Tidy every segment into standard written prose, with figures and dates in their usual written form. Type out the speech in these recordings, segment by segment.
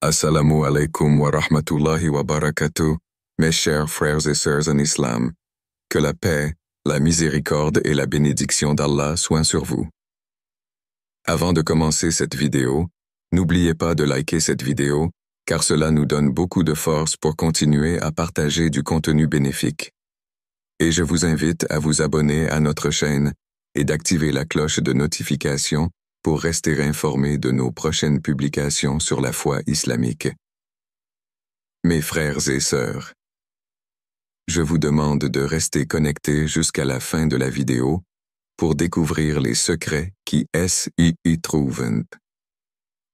Assalamu alaikum wa rahmatullahi wa barakatuh, mes chers frères et sœurs en islam. Que la paix, la miséricorde et la bénédiction d'Allah soient sur vous. Avant de commencer cette vidéo, n'oubliez pas de liker cette vidéo, car cela nous donne beaucoup de force pour continuer à partager du contenu bénéfique. Et je vous invite à vous abonner à notre chaîne et d'activer la cloche de notification pour rester informé de nos prochaines publications sur la foi islamique. Mes frères et sœurs, je vous demande de rester connectés jusqu'à la fin de la vidéo pour découvrir les secrets qui s'y trouvent.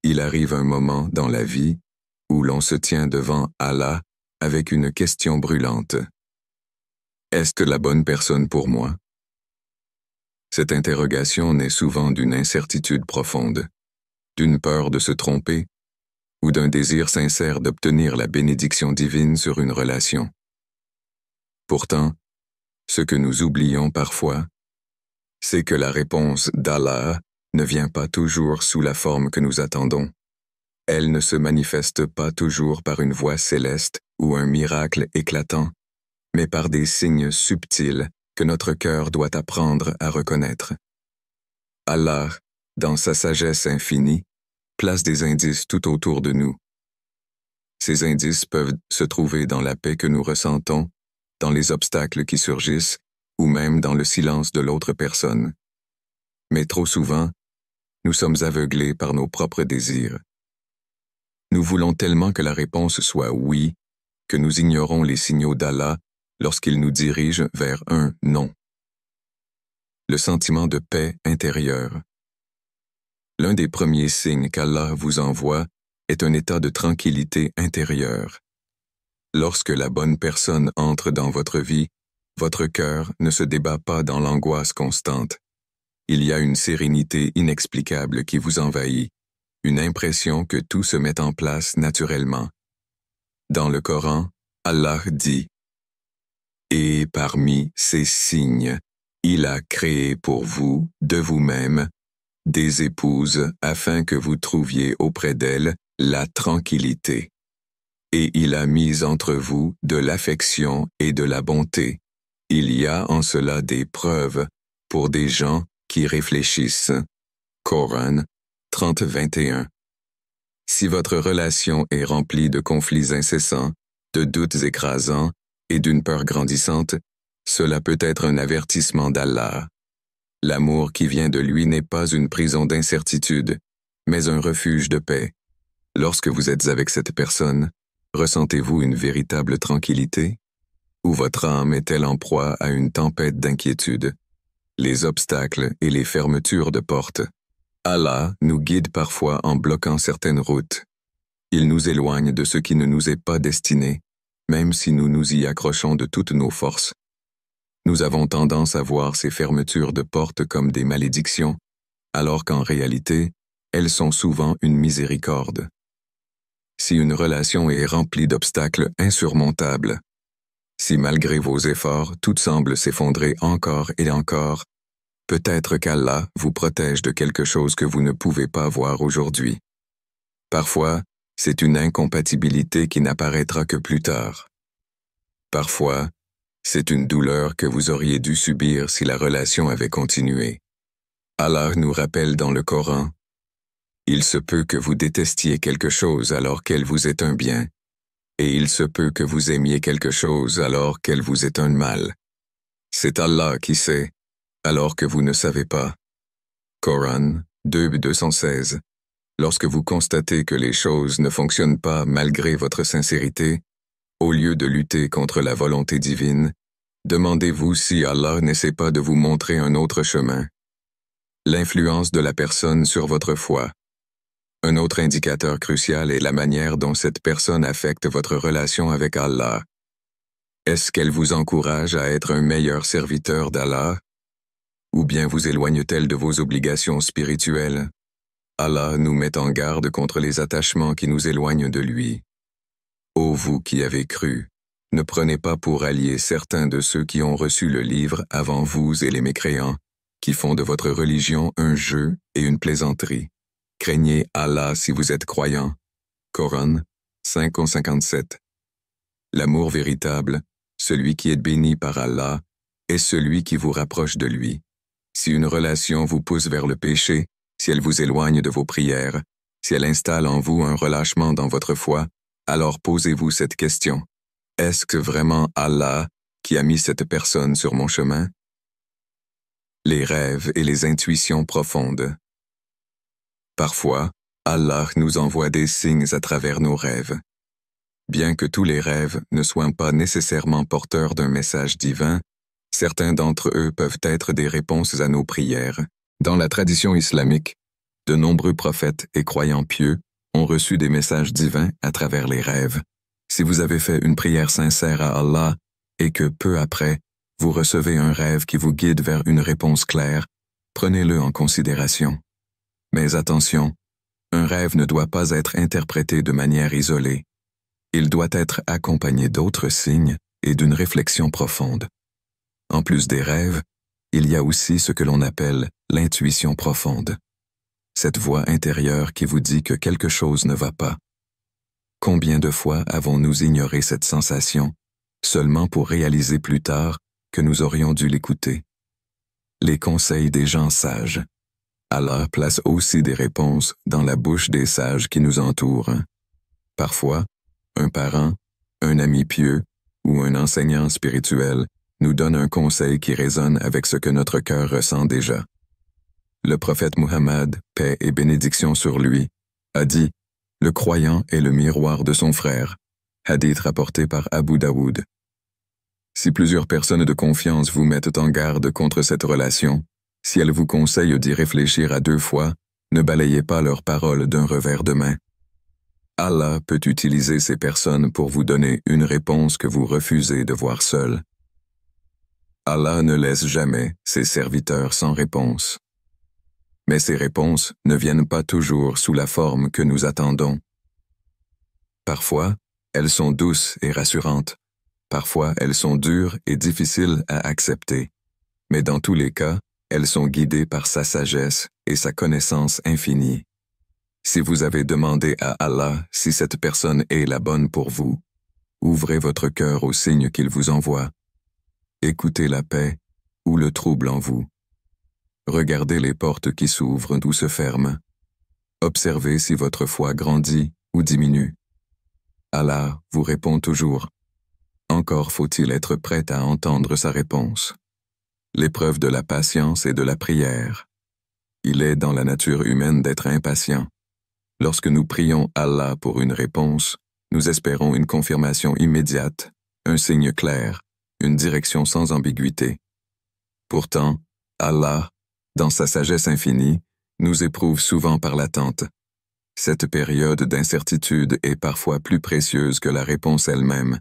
Il arrive un moment dans la vie où l'on se tient devant Allah avec une question brûlante. Est-ce que la bonne personne pour moi? Cette interrogation naît souvent d'une incertitude profonde, d'une peur de se tromper ou d'un désir sincère d'obtenir la bénédiction divine sur une relation. Pourtant, ce que nous oublions parfois, c'est que la réponse d'Allah ne vient pas toujours sous la forme que nous attendons. Elle ne se manifeste pas toujours par une voix céleste ou un miracle éclatant, mais par des signes subtils que notre cœur doit apprendre à reconnaître. Allah, dans sa sagesse infinie, place des indices tout autour de nous. Ces indices peuvent se trouver dans la paix que nous ressentons, dans les obstacles qui surgissent, ou même dans le silence de l'autre personne. Mais trop souvent, nous sommes aveuglés par nos propres désirs. Nous voulons tellement que la réponse soit oui, que nous ignorons les signaux d'Allah lorsqu'il nous dirige vers un non. Le sentiment de paix intérieure. L'un des premiers signes qu'Allah vous envoie est un état de tranquillité intérieure. Lorsque la bonne personne entre dans votre vie, votre cœur ne se débat pas dans l'angoisse constante. Il y a une sérénité inexplicable qui vous envahit, une impression que tout se met en place naturellement. Dans le Coran, Allah dit: Et parmi ces signes, il a créé pour vous, de vous-même, des épouses afin que vous trouviez auprès d'elles la tranquillité. Et il a mis entre vous de l'affection et de la bonté. Il y a en cela des preuves pour des gens qui réfléchissent. Coran 30-21. Si votre relation est remplie de conflits incessants, de doutes écrasants, et d'une peur grandissante, cela peut être un avertissement d'Allah. L'amour qui vient de lui n'est pas une prison d'incertitude, mais un refuge de paix. Lorsque vous êtes avec cette personne, ressentez-vous une véritable tranquillité? Ou votre âme est-elle en proie à une tempête d'inquiétude? Les obstacles et les fermetures de portes. Allah nous guide parfois en bloquant certaines routes. Il nous éloigne de ce qui ne nous est pas destiné, même si nous nous y accrochons de toutes nos forces. Nous avons tendance à voir ces fermetures de portes comme des malédictions, alors qu'en réalité, elles sont souvent une miséricorde. Si une relation est remplie d'obstacles insurmontables, si malgré vos efforts, tout semble s'effondrer encore et encore, peut-être qu'Allah vous protège de quelque chose que vous ne pouvez pas voir aujourd'hui. Parfois, c'est une incompatibilité qui n'apparaîtra que plus tard. Parfois, c'est une douleur que vous auriez dû subir si la relation avait continué. Allah nous rappelle dans le Coran: Il se peut que vous détestiez quelque chose alors qu'elle vous est un bien, et il se peut que vous aimiez quelque chose alors qu'elle vous est un mal. C'est Allah qui sait, alors que vous ne savez pas. Coran 2:216. Lorsque vous constatez que les choses ne fonctionnent pas malgré votre sincérité, au lieu de lutter contre la volonté divine, demandez-vous si Allah n'essaie pas de vous montrer un autre chemin. L'influence de la personne sur votre foi. Un autre indicateur crucial est la manière dont cette personne affecte votre relation avec Allah. Est-ce qu'elle vous encourage à être un meilleur serviteur d'Allah? Ou bien vous éloigne-t-elle de vos obligations spirituelles? Allah nous met en garde contre les attachements qui nous éloignent de lui. Ô vous qui avez cru, ne prenez pas pour alliés certains de ceux qui ont reçu le livre avant vous et les mécréants, qui font de votre religion un jeu et une plaisanterie. Craignez Allah si vous êtes croyants. Coran 5:57. L'amour véritable, celui qui est béni par Allah, est celui qui vous rapproche de lui. Si une relation vous pousse vers le péché, si elle vous éloigne de vos prières, si elle installe en vous un relâchement dans votre foi, alors posez-vous cette question. Est-ce que vraiment Allah qui a mis cette personne sur mon chemin? Les rêves et les intuitions profondes. Parfois, Allah nous envoie des signes à travers nos rêves. Bien que tous les rêves ne soient pas nécessairement porteurs d'un message divin, certains d'entre eux peuvent être des réponses à nos prières. Dans la tradition islamique, de nombreux prophètes et croyants pieux ont reçu des messages divins à travers les rêves. Si vous avez fait une prière sincère à Allah et que peu après, vous recevez un rêve qui vous guide vers une réponse claire, prenez-le en considération. Mais attention, un rêve ne doit pas être interprété de manière isolée. Il doit être accompagné d'autres signes et d'une réflexion profonde. En plus des rêves, il y a aussi ce que l'on appelle l'intuition profonde. Cette voix intérieure qui vous dit que quelque chose ne va pas. Combien de fois avons-nous ignoré cette sensation, seulement pour réaliser plus tard que nous aurions dû l'écouter? Les conseils des gens sages. Allah place aussi des réponses dans la bouche des sages qui nous entourent. Parfois, un parent, un ami pieux ou un enseignant spirituel nous donne un conseil qui résonne avec ce que notre cœur ressent déjà. Le prophète Muhammad, paix et bénédiction sur lui, a dit « Le croyant est le miroir de son frère », hadith rapporté par Abu Daoud. Si plusieurs personnes de confiance vous mettent en garde contre cette relation, si elles vous conseillent d'y réfléchir à 2 fois, ne balayez pas leurs paroles d'un revers de main. Allah peut utiliser ces personnes pour vous donner une réponse que vous refusez de voir seule. Allah ne laisse jamais ses serviteurs sans réponse. Mais ces réponses ne viennent pas toujours sous la forme que nous attendons. Parfois, elles sont douces et rassurantes. Parfois, elles sont dures et difficiles à accepter. Mais dans tous les cas, elles sont guidées par sa sagesse et sa connaissance infinie. Si vous avez demandé à Allah si cette personne est la bonne pour vous, ouvrez votre cœur aux signes qu'il vous envoie. Écoutez la paix ou le trouble en vous. Regardez les portes qui s'ouvrent ou se ferment. Observez si votre foi grandit ou diminue. Allah vous répond toujours. Encore faut-il être prêt à entendre sa réponse. L'épreuve de la patience et de la prière. Il est dans la nature humaine d'être impatient. Lorsque nous prions Allah pour une réponse, nous espérons une confirmation immédiate, un signe clair, une direction sans ambiguïté. Pourtant, Allah, dans sa sagesse infinie, nous éprouve souvent par l'attente. Cette période d'incertitude est parfois plus précieuse que la réponse elle-même,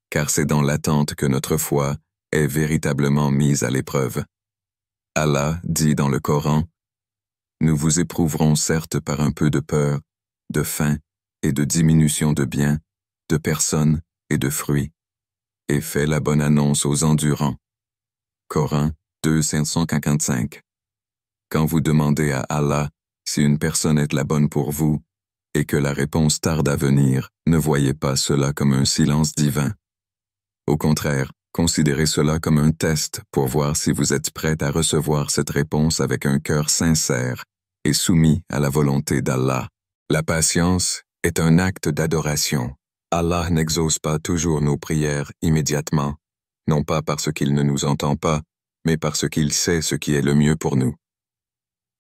car c'est dans l'attente que notre foi est véritablement mise à l'épreuve. Allah dit dans le Coran, « Nous vous éprouverons certes par un peu de peur, de faim et de diminution de biens, de personnes et de fruits, et fait la bonne annonce aux endurants. » Coran 2:555. Quand vous demandez à Allah si une personne est la bonne pour vous, et que la réponse tarde à venir, ne voyez pas cela comme un silence divin. Au contraire, considérez cela comme un test pour voir si vous êtes prêt à recevoir cette réponse avec un cœur sincère et soumis à la volonté d'Allah. La patience est un acte d'adoration. Allah n'exauce pas toujours nos prières immédiatement, non pas parce qu'il ne nous entend pas, mais parce qu'il sait ce qui est le mieux pour nous.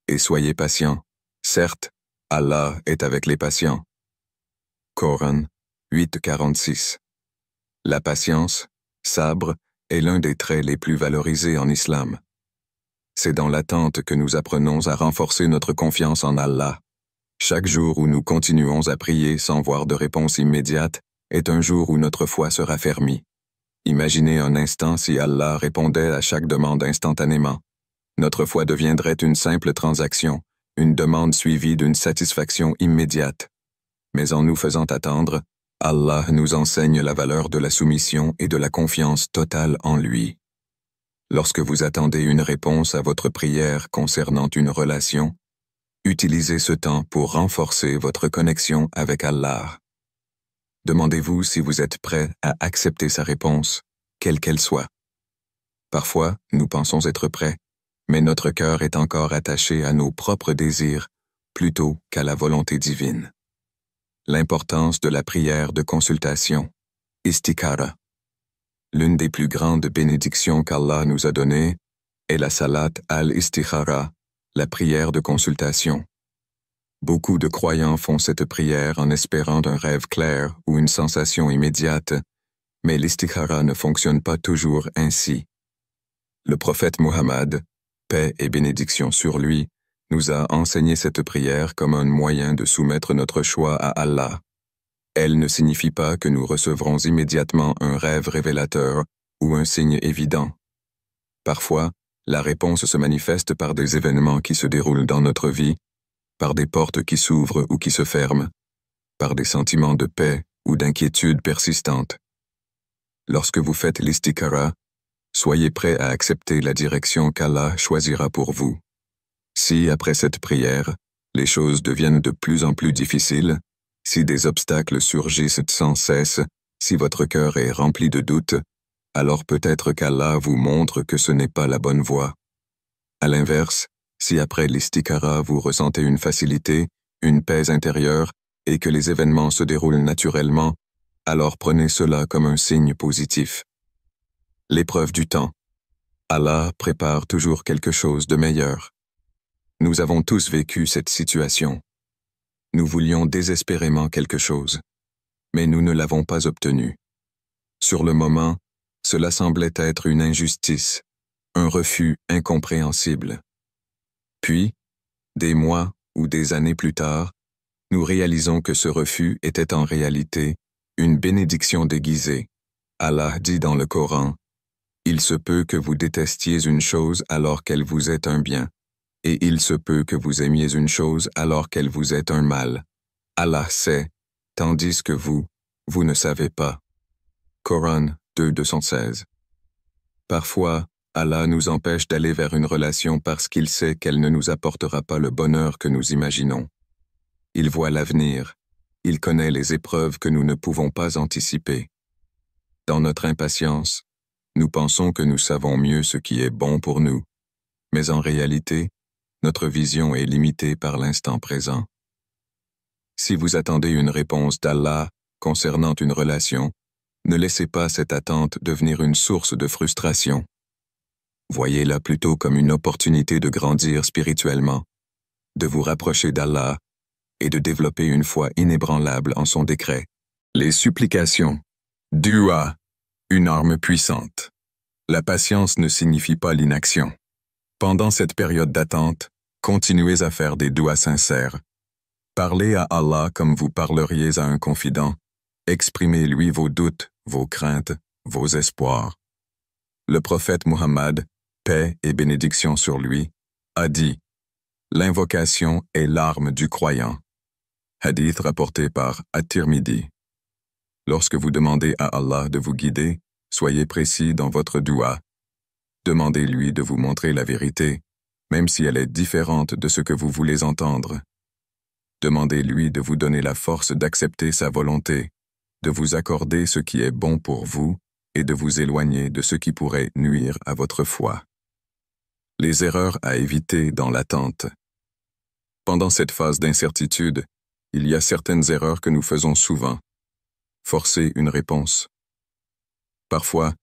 Et soyez patients. Certes, Allah est avec les patients. Coran 8:46. La patience, sabre, est l'un des traits les plus valorisés en islam. C'est dans l'attente que nous apprenons à renforcer notre confiance en Allah. Chaque jour où nous continuons à prier sans voir de réponse immédiate est un jour où notre foi se raffermit. Imaginez un instant si Allah répondait à chaque demande instantanément. Notre foi deviendrait une simple transaction, une demande suivie d'une satisfaction immédiate. Mais en nous faisant attendre, Allah nous enseigne la valeur de la soumission et de la confiance totale en lui. Lorsque vous attendez une réponse à votre prière concernant une relation, utilisez ce temps pour renforcer votre connexion avec Allah. Demandez-vous si vous êtes prêt à accepter sa réponse, quelle qu'elle soit. Parfois, nous pensons être prêts, mais notre cœur est encore attaché à nos propres désirs plutôt qu'à la volonté divine. L'importance de la prière de consultation, istikhara. L'une des plus grandes bénédictions qu'Allah nous a données est la salat al-istikhara, la prière de consultation. Beaucoup de croyants font cette prière en espérant un rêve clair ou une sensation immédiate, mais l'istikhara ne fonctionne pas toujours ainsi. Le prophète Muhammad, paix et bénédiction sur lui, nous a enseigné cette prière comme un moyen de soumettre notre choix à Allah. Elle ne signifie pas que nous recevrons immédiatement un rêve révélateur ou un signe évident. Parfois, la réponse se manifeste par des événements qui se déroulent dans notre vie, par des portes qui s'ouvrent ou qui se ferment, par des sentiments de paix ou d'inquiétude persistante. Lorsque vous faites l'istikhara, soyez prêt à accepter la direction qu'Allah choisira pour vous. Si, après cette prière, les choses deviennent de plus en plus difficiles, si des obstacles surgissent sans cesse, si votre cœur est rempli de doutes, alors peut-être qu'Allah vous montre que ce n'est pas la bonne voie. À l'inverse, si après l'istikhara vous ressentez une facilité, une paix intérieure, et que les événements se déroulent naturellement, alors prenez cela comme un signe positif. L'épreuve du temps. Allah prépare toujours quelque chose de meilleur. Nous avons tous vécu cette situation. Nous voulions désespérément quelque chose, mais nous ne l'avons pas obtenu. Sur le moment, cela semblait être une injustice, un refus incompréhensible. Puis, des mois ou des années plus tard, nous réalisons que ce refus était en réalité une bénédiction déguisée. Allah dit dans le Coran, « Il se peut que vous détestiez une chose alors qu'elle vous est un bien. Et il se peut que vous aimiez une chose alors qu'elle vous est un mal. Allah sait, tandis que vous ne savez pas. » Coran 2:216. Parfois, Allah nous empêche d'aller vers une relation parce qu'il sait qu'elle ne nous apportera pas le bonheur que nous imaginons. Il voit l'avenir. Il connaît les épreuves que nous ne pouvons pas anticiper. Dans notre impatience, nous pensons que nous savons mieux ce qui est bon pour nous, mais en réalité, notre vision est limitée par l'instant présent. Si vous attendez une réponse d'Allah concernant une relation, ne laissez pas cette attente devenir une source de frustration. Voyez-la plutôt comme une opportunité de grandir spirituellement, de vous rapprocher d'Allah et de développer une foi inébranlable en son décret. Les supplications. Dua, une arme puissante. La patience ne signifie pas l'inaction. Pendant cette période d'attente, continuez à faire des duas sincères. Parlez à Allah comme vous parleriez à un confident. Exprimez-lui vos doutes, vos craintes, vos espoirs. Le prophète Muhammad, paix et bénédiction sur lui, a dit « L'invocation est l'arme du croyant ». Hadith rapporté par At-Tirmidhi. Lorsque vous demandez à Allah de vous guider, soyez précis dans votre dua. Demandez-lui de vous montrer la vérité, même si elle est différente de ce que vous voulez entendre. Demandez-lui de vous donner la force d'accepter sa volonté, de vous accorder ce qui est bon pour vous et de vous éloigner de ce qui pourrait nuire à votre foi. Les erreurs à éviter dans l'attente. Pendant cette phase d'incertitude, il y a certaines erreurs que nous faisons souvent. Forcer une réponse. Parfois,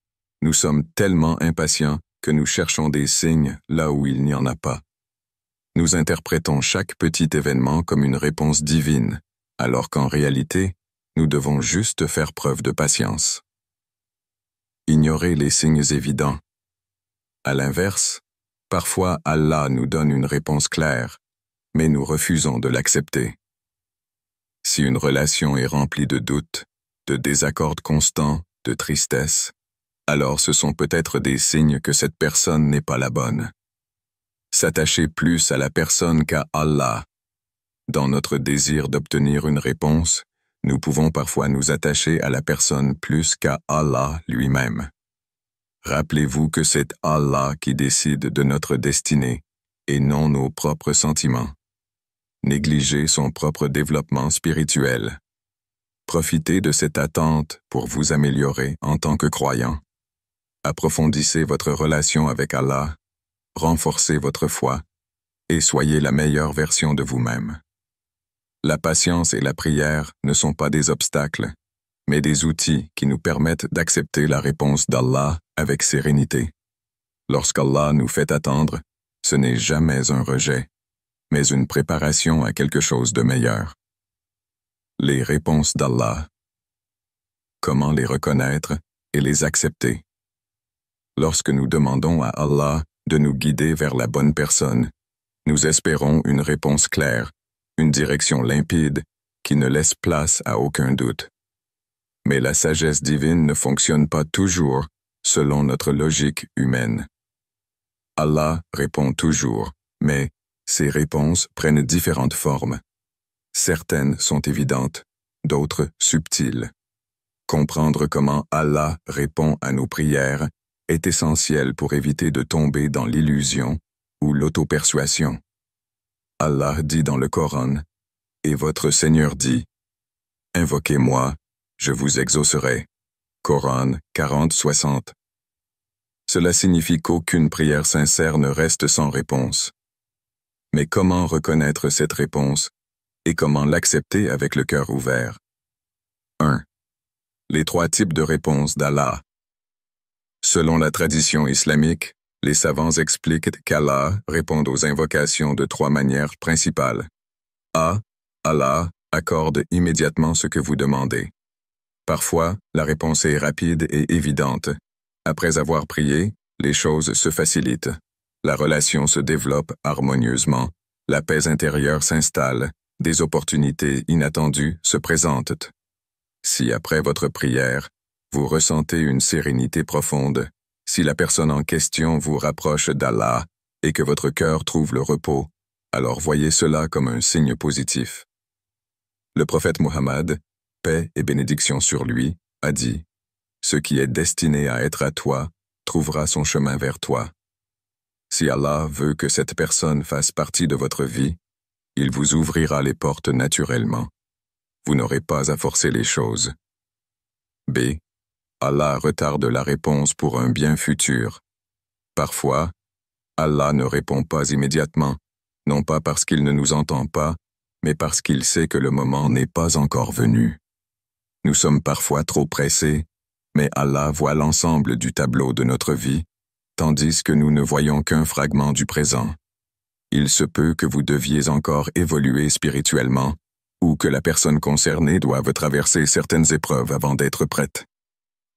nous sommes tellement impatients que nous cherchons des signes là où il n'y en a pas. Nous interprétons chaque petit événement comme une réponse divine, alors qu'en réalité, nous devons juste faire preuve de patience. Ignorer les signes évidents. À l'inverse, parfois Allah nous donne une réponse claire, mais nous refusons de l'accepter. Si une relation est remplie de doutes, de désaccords constants, de tristesse, alors ce sont peut-être des signes que cette personne n'est pas la bonne. S'attacher plus à la personne qu'à Allah. Dans notre désir d'obtenir une réponse, nous pouvons parfois nous attacher à la personne plus qu'à Allah lui-même. Rappelez-vous que c'est Allah qui décide de notre destinée et non nos propres sentiments. Négliger son propre développement spirituel. Profitez de cette attente pour vous améliorer en tant que croyant. Approfondissez votre relation avec Allah, renforcez votre foi, et soyez la meilleure version de vous-même. La patience et la prière ne sont pas des obstacles, mais des outils qui nous permettent d'accepter la réponse d'Allah avec sérénité. Lorsqu'Allah nous fait attendre, ce n'est jamais un rejet, mais une préparation à quelque chose de meilleur. Les réponses d'Allah. Comment les reconnaître et les accepter? Lorsque nous demandons à Allah de nous guider vers la bonne personne, nous espérons une réponse claire, une direction limpide qui ne laisse place à aucun doute. Mais la sagesse divine ne fonctionne pas toujours selon notre logique humaine. Allah répond toujours, mais ces réponses prennent différentes formes. Certaines sont évidentes, d'autres subtiles. Comprendre comment Allah répond à nos prières est essentiel pour éviter de tomber dans l'illusion ou l'autopersuasion. Allah dit dans le Coran, « Et votre Seigneur dit, « Invoquez-moi, je vous exaucerai. » Coran 40-60. Cela signifie qu'aucune prière sincère ne reste sans réponse. Mais comment reconnaître cette réponse et comment l'accepter avec le cœur ouvert? 1. Les 3 types de réponses d'Allah. Selon la tradition islamique, les savants expliquent qu'Allah répond aux invocations de 3 manières principales. A. Allah accorde immédiatement ce que vous demandez. Parfois, la réponse est rapide et évidente. Après avoir prié, les choses se facilitent. La relation se développe harmonieusement, la paix intérieure s'installe, des opportunités inattendues se présentent. Si après votre prière, vous ressentez une sérénité profonde, si la personne en question vous rapproche d'Allah et que votre cœur trouve le repos, alors voyez cela comme un signe positif. Le prophète Muhammad, paix et bénédiction sur lui, a dit « Ce qui est destiné à être à toi trouvera son chemin vers toi. » Si Allah veut que cette personne fasse partie de votre vie, il vous ouvrira les portes naturellement. Vous n'aurez pas à forcer les choses. B. Allah retarde la réponse pour un bien futur. Parfois, Allah ne répond pas immédiatement, non pas parce qu'il ne nous entend pas, mais parce qu'il sait que le moment n'est pas encore venu. Nous sommes parfois trop pressés, mais Allah voit l'ensemble du tableau de notre vie, tandis que nous ne voyons qu'un fragment du présent. Il se peut que vous deviez encore évoluer spirituellement, ou que la personne concernée doive traverser certaines épreuves avant d'être prête.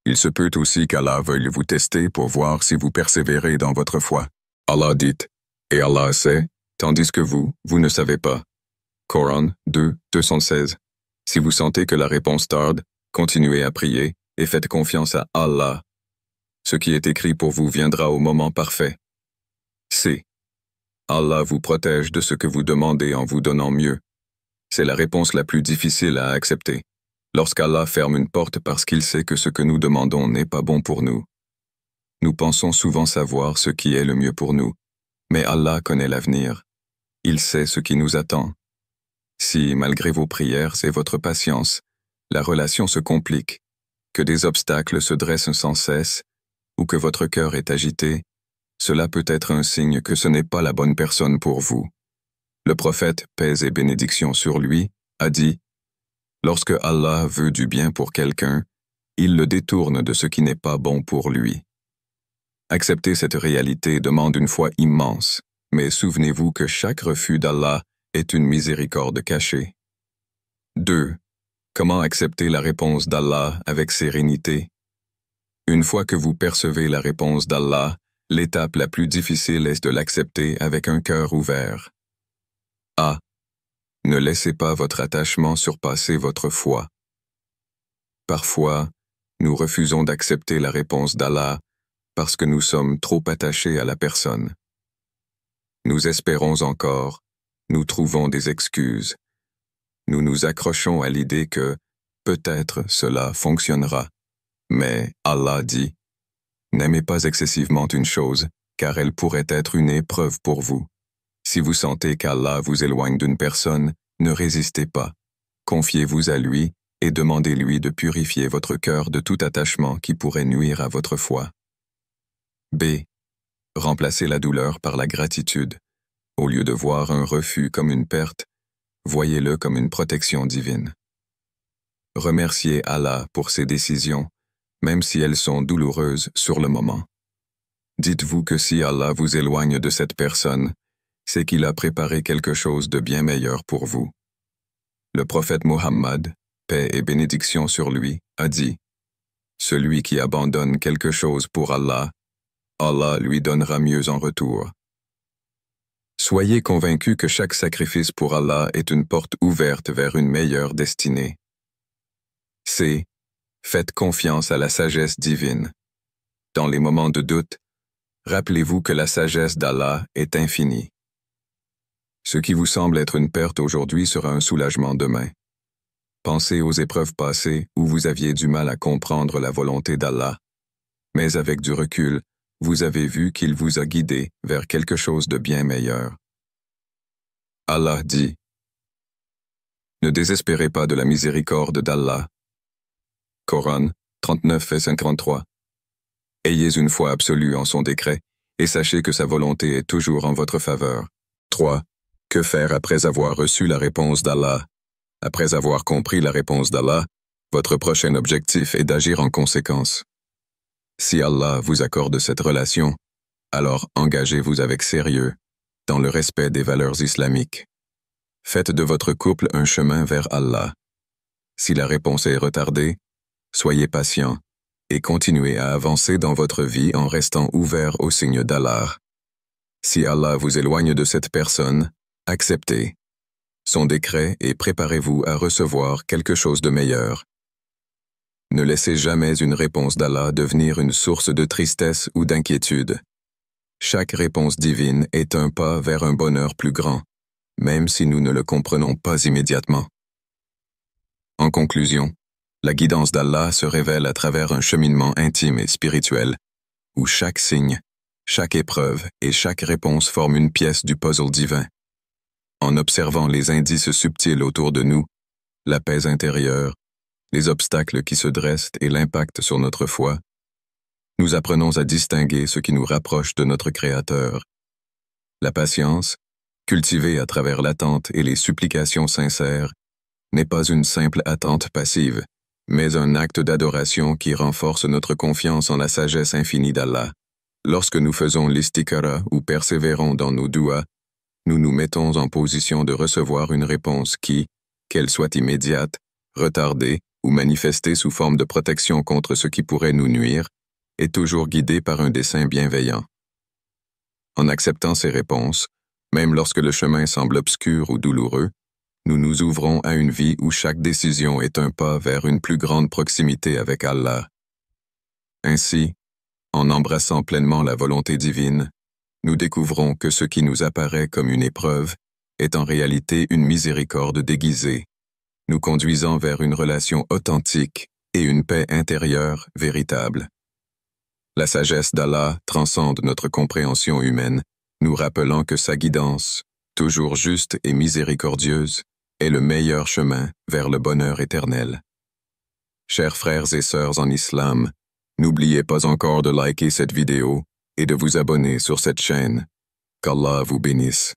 Il se peut aussi qu'Allah veuille vous tester pour voir si vous persévérez dans votre foi. Allah dit, et Allah sait, tandis que vous ne savez pas. Coran 2, 216. Si vous sentez que la réponse tarde, continuez à prier et faites confiance à Allah. Ce qui est écrit pour vous viendra au moment parfait. C. Allah vous protège de ce que vous demandez en vous donnant mieux. C'est la réponse la plus difficile à accepter. Lorsqu'Allah ferme une porte parce qu'il sait que ce que nous demandons n'est pas bon pour nous. Nous pensons souvent savoir ce qui est le mieux pour nous, mais Allah connaît l'avenir. Il sait ce qui nous attend. Si, malgré vos prières et votre patience, la relation se complique, que des obstacles se dressent sans cesse, ou que votre cœur est agité, cela peut être un signe que ce n'est pas la bonne personne pour vous. Le prophète, paix et bénédiction sur lui, a dit « Lorsque Allah veut du bien pour quelqu'un, il le détourne de ce qui n'est pas bon pour lui. » Accepter cette réalité demande une foi immense, mais souvenez-vous que chaque refus d'Allah est une miséricorde cachée. 2. Comment accepter la réponse d'Allah avec sérénité? Une fois que vous percevez la réponse d'Allah, l'étape la plus difficile est de l'accepter avec un cœur ouvert. A. Ne laissez pas votre attachement surpasser votre foi. Parfois, nous refusons d'accepter la réponse d'Allah parce que nous sommes trop attachés à la personne. Nous espérons encore, nous trouvons des excuses. Nous nous accrochons à l'idée que peut-être cela fonctionnera. Mais Allah dit, n'aimez pas excessivement une chose, car elle pourrait être une épreuve pour vous. Si vous sentez qu'Allah vous éloigne d'une personne, ne résistez pas. Confiez-vous à lui et demandez-lui de purifier votre cœur de tout attachement qui pourrait nuire à votre foi. B. Remplacez la douleur par la gratitude. Au lieu de voir un refus comme une perte, voyez-le comme une protection divine. Remerciez Allah pour ses décisions, même si elles sont douloureuses sur le moment. Dites-vous que si Allah vous éloigne de cette personne, c'est qu'il a préparé quelque chose de bien meilleur pour vous. Le prophète Muhammad, paix et bénédiction sur lui, a dit « Celui qui abandonne quelque chose pour Allah, Allah lui donnera mieux en retour. » Soyez convaincus que chaque sacrifice pour Allah est une porte ouverte vers une meilleure destinée. C. Faites confiance à la sagesse divine. Dans les moments de doute, rappelez-vous que la sagesse d'Allah est infinie. Ce qui vous semble être une perte aujourd'hui sera un soulagement demain. Pensez aux épreuves passées où vous aviez du mal à comprendre la volonté d'Allah, mais avec du recul, vous avez vu qu'il vous a guidé vers quelque chose de bien meilleur. Allah dit « Ne désespérez pas de la miséricorde d'Allah. » Coran 39 et 53. Ayez une foi absolue en son décret et sachez que sa volonté est toujours en votre faveur. 3. Que faire après avoir reçu la réponse d'Allah? Après avoir compris la réponse d'Allah, votre prochain objectif est d'agir en conséquence. Si Allah vous accorde cette relation, alors engagez-vous avec sérieux, dans le respect des valeurs islamiques. Faites de votre couple un chemin vers Allah. Si la réponse est retardée, soyez patient et continuez à avancer dans votre vie en restant ouvert aux signes d'Allah. Si Allah vous éloigne de cette personne, acceptez son décret et préparez-vous à recevoir quelque chose de meilleur. Ne laissez jamais une réponse d'Allah devenir une source de tristesse ou d'inquiétude. Chaque réponse divine est un pas vers un bonheur plus grand, même si nous ne le comprenons pas immédiatement. En conclusion, la guidance d'Allah se révèle à travers un cheminement intime et spirituel, où chaque signe, chaque épreuve et chaque réponse forment une pièce du puzzle divin. En observant les indices subtils autour de nous, la paix intérieure, les obstacles qui se dressent et l'impact sur notre foi, nous apprenons à distinguer ce qui nous rapproche de notre Créateur. La patience, cultivée à travers l'attente et les supplications sincères, n'est pas une simple attente passive, mais un acte d'adoration qui renforce notre confiance en la sagesse infinie d'Allah. Lorsque nous faisons l'istikhara ou persévérons dans nos douas, nous nous mettons en position de recevoir une réponse qui, qu'elle soit immédiate, retardée ou manifestée sous forme de protection contre ce qui pourrait nous nuire, est toujours guidée par un dessein bienveillant. En acceptant ces réponses, même lorsque le chemin semble obscur ou douloureux, nous nous ouvrons à une vie où chaque décision est un pas vers une plus grande proximité avec Allah. Ainsi, en embrassant pleinement la volonté divine, nous découvrons que ce qui nous apparaît comme une épreuve est en réalité une miséricorde déguisée, nous conduisant vers une relation authentique et une paix intérieure véritable. La sagesse d'Allah transcende notre compréhension humaine, nous rappelant que sa guidance, toujours juste et miséricordieuse, est le meilleur chemin vers le bonheur éternel. Chers frères et sœurs en islam, n'oubliez pas encore de liker cette vidéo et de vous abonner sur cette chaîne. Qu'Allah vous bénisse.